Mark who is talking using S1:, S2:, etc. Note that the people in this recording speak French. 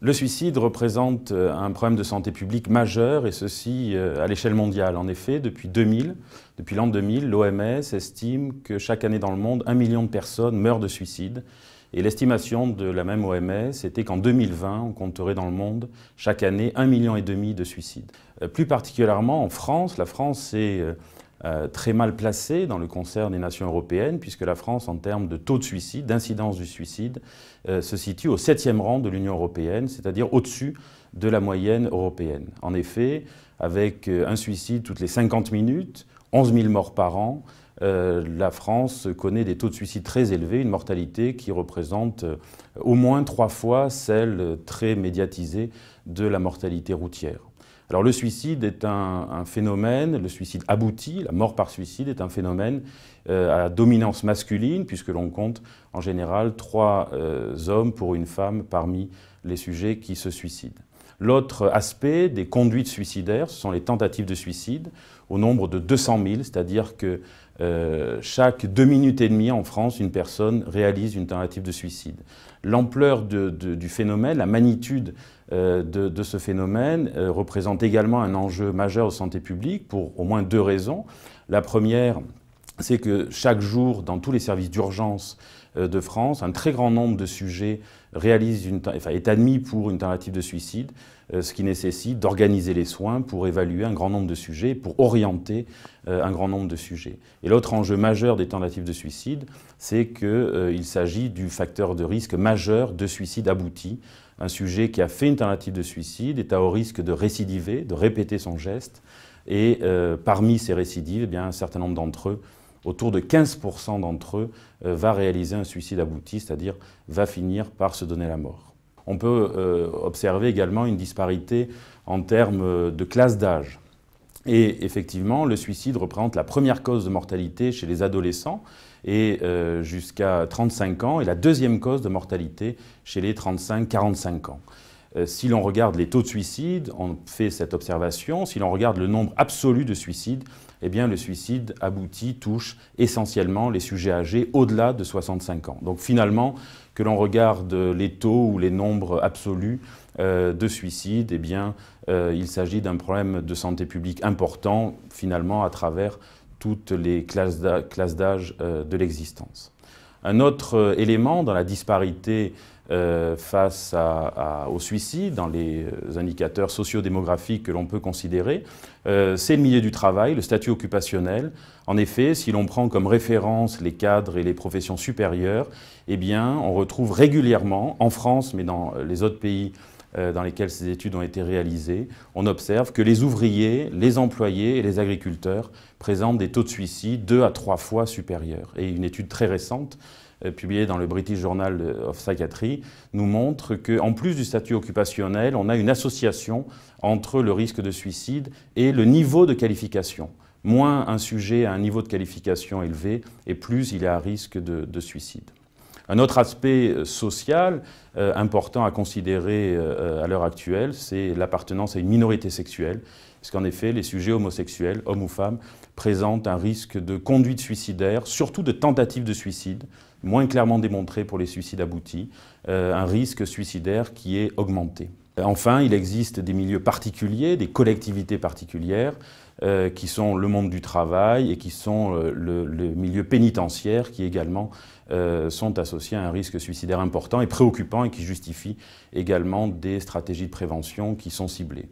S1: Le suicide représente un problème de santé publique majeur, et ceci à l'échelle mondiale. En effet, depuis l'an 2000, l'OMS estime que chaque année dans le monde, 1 million de personnes meurent de suicide. Et l'estimation de la même OMS était qu'en 2020, on compterait dans le monde chaque année 1,5 million de suicides. Plus particulièrement en France, la France est très mal placée dans le concert des nations européennes, puisque la France, en termes de taux de suicide, d'incidence du suicide, se situe au 7e rang de l'Union européenne, c'est-à-dire au-dessus de la moyenne européenne. En effet, avec un suicide toutes les 50 minutes, 11 000 morts par an, la France connaît des taux de suicide très élevés, une mortalité qui représente au moins 3 fois celle très médiatisée de la mortalité routière. Alors le suicide est un phénomène, le suicide abouti, la mort par suicide est un phénomène à dominance masculine, puisque l'on compte en général 3 hommes pour une femme parmi les sujets qui se suicident. L'autre aspect des conduites suicidaires, ce sont les tentatives de suicide, au nombre de 200 000, c'est-à-dire que chaque 2 minutes et demie en France, une personne réalise une tentative de suicide. L'ampleur du phénomène, la magnitude de ce phénomène représente également un enjeu majeur de santé publique pour au moins 2 raisons. La première, c'est que chaque jour, dans tous les services d'urgence de France, un très grand nombre de sujets est admis pour une tentative de suicide, ce qui nécessite d'organiser les soins pour évaluer un grand nombre de sujets, pour orienter un grand nombre de sujets. Et l'autre enjeu majeur des tentatives de suicide, c'est qu'il s'agit du facteur de risque majeur de suicide abouti. Un sujet qui a fait une tentative de suicide est à haut risque de récidiver, de répéter son geste, et parmi ces récidives, eh bien, un certain nombre d'entre eux, autour de 15% d'entre eux, va réaliser un suicide abouti, c'est-à-dire va finir par se donner la mort. On peut observer également une disparité en termes de classe d'âge. Et effectivement, le suicide représente la première cause de mortalité chez les adolescents et jusqu'à 35 ans, et la deuxième cause de mortalité chez les 35-45 ans. Si l'on regarde les taux de suicide, on fait cette observation, si l'on regarde le nombre absolu de suicides, eh bien le suicide abouti touche essentiellement les sujets âgés au-delà de 65 ans. Donc finalement, que l'on regarde les taux ou les nombres absolus de suicides, eh bien il s'agit d'un problème de santé publique important, finalement, à travers toutes les classes d'âge de l'existence. Un autre élément dans la disparité face au suicide, dans les indicateurs sociodémographiques que l'on peut considérer, c'est le milieu du travail, le statut occupationnel. En effet, si l'on prend comme référence les cadres et les professions supérieures, eh bien, on retrouve régulièrement, en France, mais dans les autres pays dans lesquels ces études ont été réalisées, on observe que les ouvriers, les employés et les agriculteurs présentent des taux de suicide 2 à 3 fois supérieurs. Et une étude très récente, publiée dans le British Journal of Psychiatry, nous montre qu'en plus du statut occupationnel, on a une association entre le risque de suicide et le niveau de qualification. Moins un sujet a un niveau de qualification élevé, et plus il est à risque de suicide. Un autre aspect social important à considérer à l'heure actuelle, c'est l'appartenance à une minorité sexuelle, puisqu'en effet, les sujets homosexuels, hommes ou femmes, présentent un risque de conduite suicidaire, surtout de tentative de suicide, moins clairement démontré pour les suicides aboutis, un risque suicidaire qui est augmenté. Enfin, il existe des milieux particuliers, des collectivités particulières, qui sont le monde du travail et qui sont le milieu pénitentiaire, qui également sont associés à un risque suicidaire important et préoccupant, et qui justifient également des stratégies de prévention qui sont ciblées.